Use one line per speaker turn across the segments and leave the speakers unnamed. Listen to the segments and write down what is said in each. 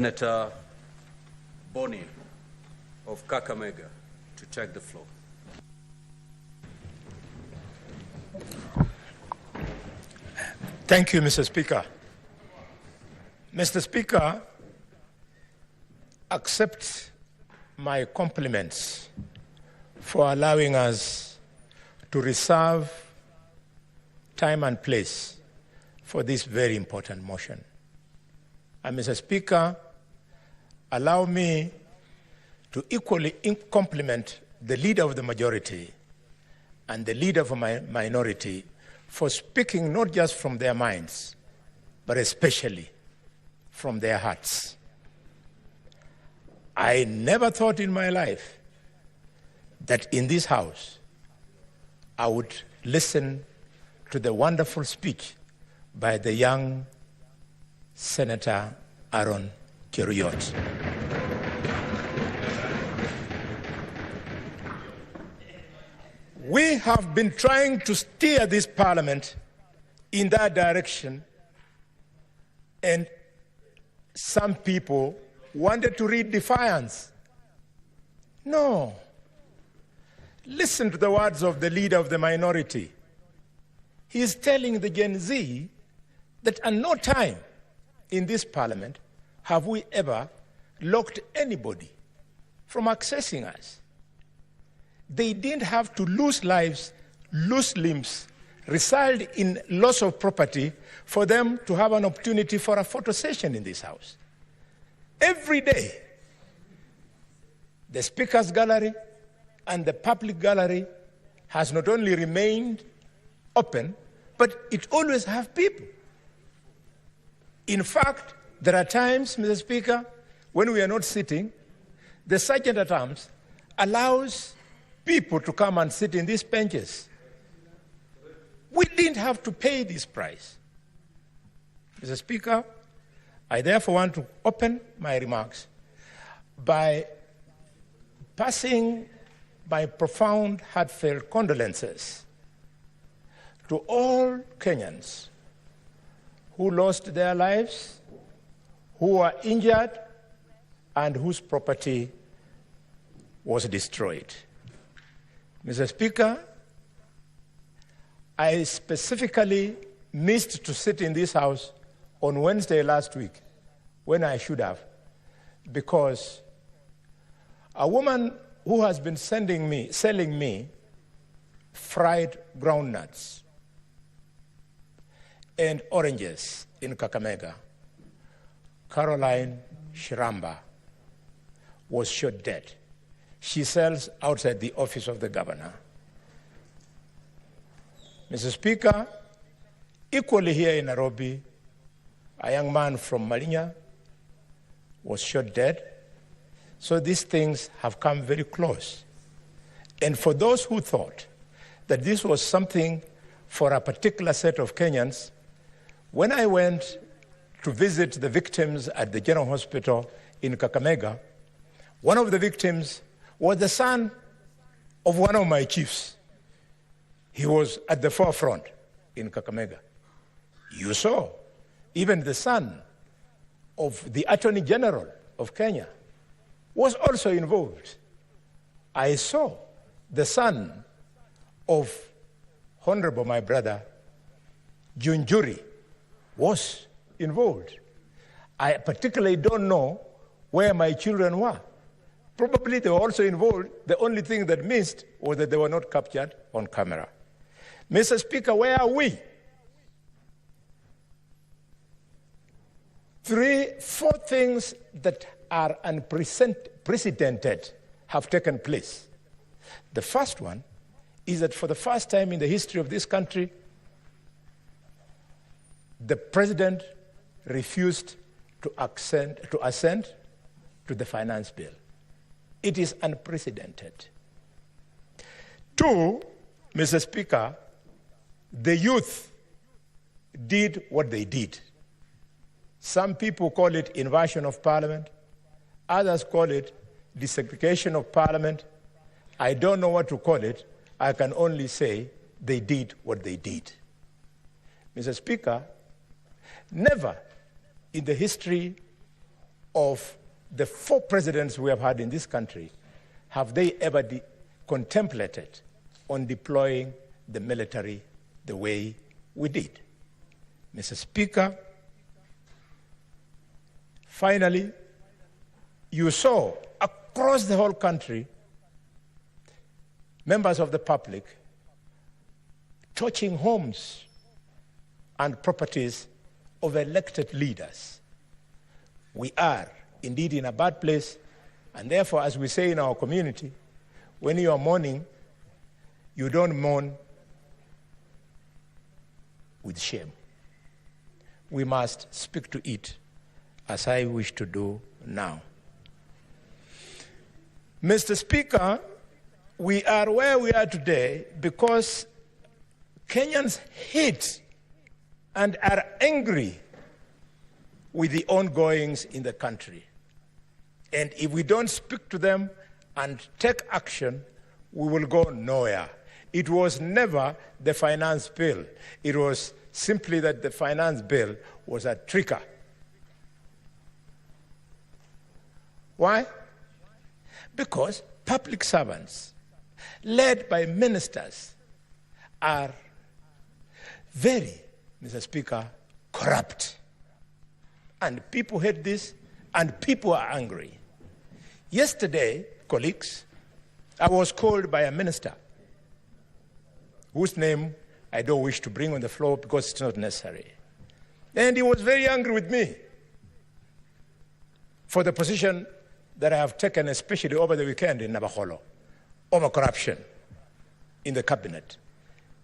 Senator Boni of Kakamega to take the floor.
Thank you, Mr. Speaker. Mr. Speaker, accept my compliments for allowing us to reserve time and place for this very important motion. And Mr. Speaker, allow me to equally compliment the leader of the majority and the leader of my minority for speaking not just from their minds, but especially from their hearts. I never thought in my life that in this House I would listen to the wonderful speech by the young Senator Aaron Cheruyot. We have been trying to steer this parliament in that direction, and some people wanted to read defiance. No. Listen to the words of the leader of the minority. He is telling the Gen Z that at no time in this parliament have we ever locked anybody from accessing us. They didn't have to lose lives, lose limbs, result in loss of property for them to have an opportunity for a photo session in this House. Every day, the Speaker's Gallery and the public gallery has not only remained open, but it always has people. In fact, there are times, Mr. Speaker, when we are not sitting, the Sergeant at Arms allows people to come and sit in these benches. We didn't have to pay this price. Mr. Speaker, I therefore want to open my remarks by passing my profound, heartfelt condolences to all Kenyans who lost their lives, who were injured, and whose property was destroyed. Mr. Speaker, I specifically missed to sit in this House on Wednesday last week when I should have, because a woman who has been selling me fried groundnuts and oranges in Kakamega, Caroline Shiramba, was shot dead. She sells outside the office of the governor. Mr. Speaker, equally here in Nairobi, a young man from Malinya was shot dead. So these things have come very close. And for those who thought that this was something for a particular set of Kenyans, when I went to visit the victims at the General Hospital in Kakamega, one of the victims was the son of one of my chiefs. He was at the forefront in Kakamega. You saw, even the son of the Attorney General of Kenya was also involved. I saw the son of Honorable my brother, Junjuri, was involved. I particularly don't know where my children were. Probably they were also involved. The only thing that missed was that they were not captured on camera. Mr. Speaker, where are we? 4 things that are unprecedented have taken place. The first one is that for the first time in the history of this country, the president refused to assent to the finance bill. It is unprecedented. 2, Mr. Speaker, the youth did what they did. Some people call it inversion of parliament. Others call it desegregation of parliament. I don't know what to call it. I can only say they did what they did. Mr. Speaker, never in the history of the 4 presidents we have had in this country, have they ever contemplated on deploying the military the way we did? Mr. Speaker, finally, you saw across the whole country members of the public torching homes and properties of elected leaders. We are indeed in a bad place, and therefore, as we say in our community, when you are mourning, you don't mourn with shame. We must speak to it, as I wish to do now. Mr. Speaker, we are where we are today because Kenyans hate and are angry with the ongoings in the country. And if we don't speak to them and take action, we will go nowhere. It was never the finance bill. It was simply that the finance bill was a trigger. Why? Because public servants, led by ministers, are very, Mr. Speaker, corrupt. And people hate this, and people are angry. Yesterday, colleagues, I was called by a minister whose name I don't wish to bring on the floor because it's not necessary. And he was very angry with me for the position that I have taken, especially over the weekend in Nabaholo, over corruption in the cabinet.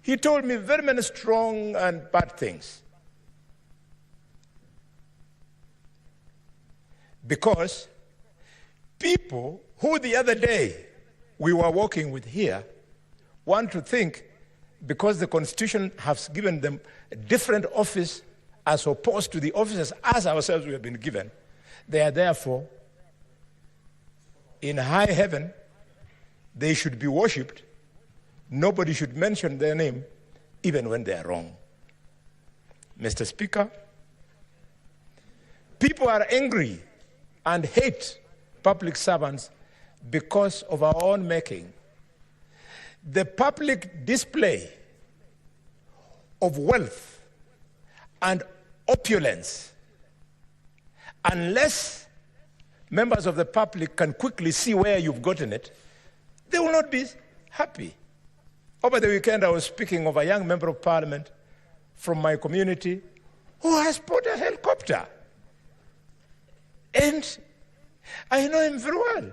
He told me very many strong and bad things. Because people who the other day we were working with here want to think because the Constitution has given them a different office as opposed to the offices as ourselves we have been given, they are therefore in high heaven, they should be worshipped. Nobody should mention their name, even when they are wrong. Mr. Speaker, people are angry and hate public servants because of our own making. The public display of wealth and opulence, unless members of the public can quickly see where you've gotten it, they will not be happy. Over the weekend, I was speaking of a young member of parliament from my community who has bought a helicopter. And I know him very well.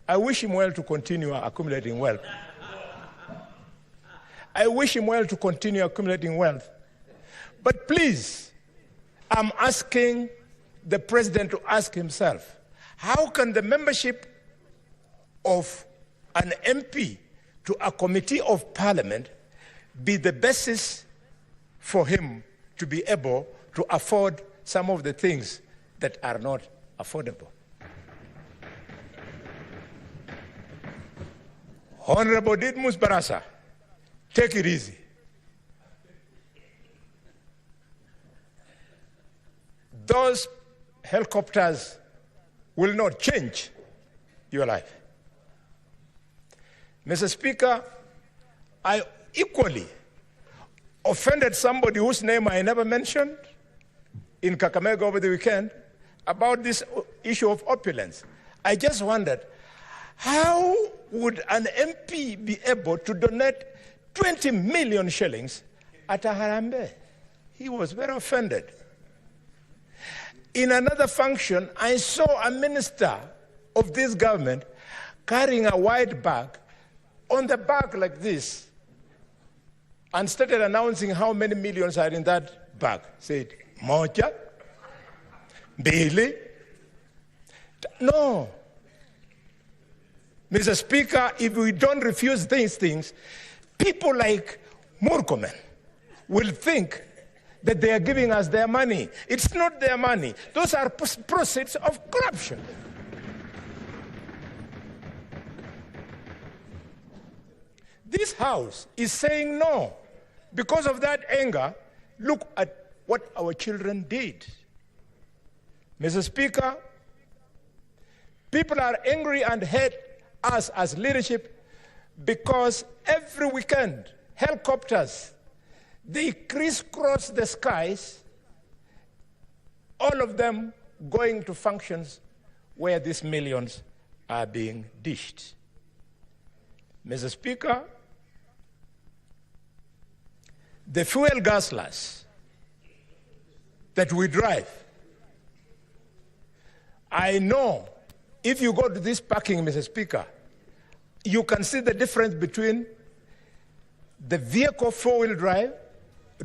I wish him well to continue accumulating wealth. I wish him well to continue accumulating wealth. But please, I'm asking the president to ask himself, how can the membership of an MP to a committee of parliament be the basis for him to be able to afford some of the things that are not affordable? Honorable Didmus Barasa, take it easy. Those helicopters will not change your life. Mr. Speaker, I equally offended somebody whose name I never mentioned in Kakamega over the weekend about this issue of opulence. I just wondered, how would an MP be able to donate 20 million shillings at a Harambe? He was very offended. In another function, I saw a minister of this government carrying a white bag, on the back like this, and started announcing how many millions are in that bag. Said, Moja, Bailey. No. Mr. Speaker, if we don't refuse these things, people like Murkomen will think that they are giving us their money. It's not their money. Those are proceeds of corruption. This House is saying no. Because of that anger, look at what our children did. Mr. Speaker, people are angry and hate us as leadership because every weekend, helicopters, they crisscross the skies, all of them going to functions where these millions are being dished. Mr. Speaker, the fuel guzzlers that we drive, I know if you go to this parking, Mr. Speaker, you can see the difference between the vehicle four-wheel drive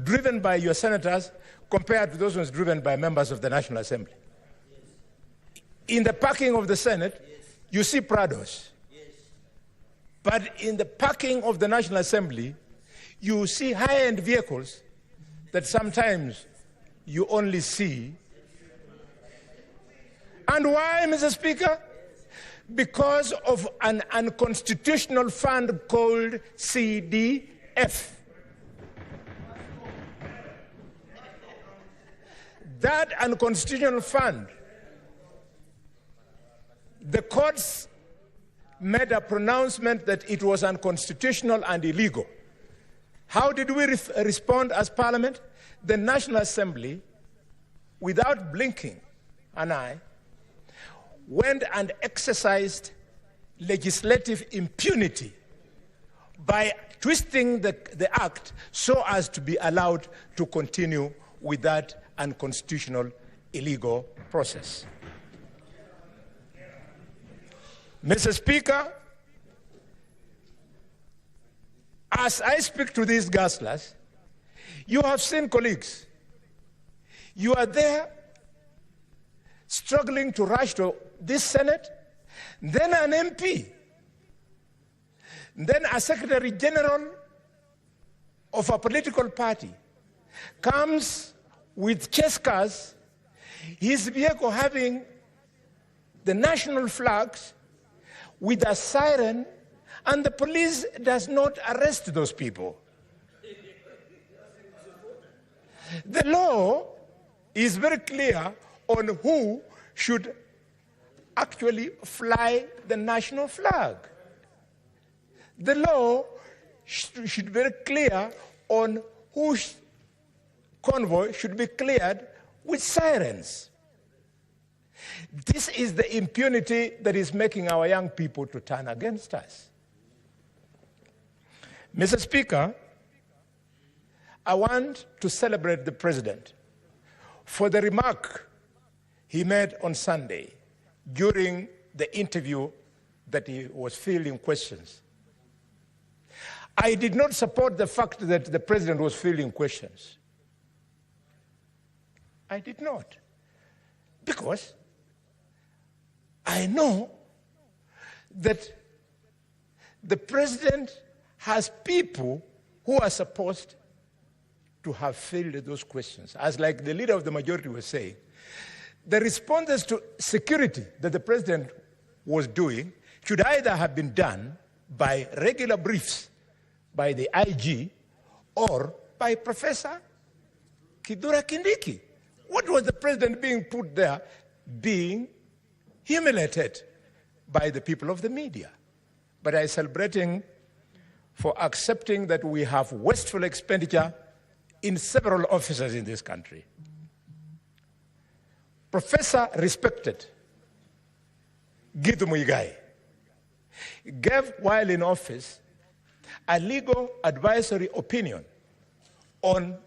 driven by your senators compared to those ones driven by members of the National Assembly. In the parking of the Senate, you see Prados. But in the parking of the National Assembly, you see high-end vehicles that sometimes you only see. And why, Mr. Speaker? Because of an unconstitutional fund called CDF. That unconstitutional fund, the courts made a pronouncement that it was unconstitutional and illegal. How did we respond as Parliament? The National Assembly, without blinking an eye, went and exercised legislative impunity by twisting the act so as to be allowed to continue with that unconstitutional, illegal process. Mr. Speaker, as I speak to these guzzlers, you have seen colleagues. You are there struggling to rush to this Senate, then an MP, then a Secretary General of a political party comes with chase cars, his vehicle having the national flags with a siren, and the police does not arrest those people. The law is very clear on who should actually fly the national flag. The law should be very clear on whose convoy should be cleared with sirens. This is the impunity that is making our young people to turn against us. Mr. Speaker, I want to celebrate the President for the remark he made on Sunday during the interview that he was fielding questions. I did not support the fact that the President was fielding questions. I did not. Because I know that the President has people who are supposed to have fielded those questions. As like the leader of the majority was saying, the responses to security that the President was doing should either have been done by regular briefs by the IG or by Professor Kidura Kindiki. What was the President being put there, being humiliated by the people of the media? But I celebrate him for accepting that we have wasteful expenditure in several offices in this country. Professor respected Gitu Muigai gave, while in office, a legal advisory opinion on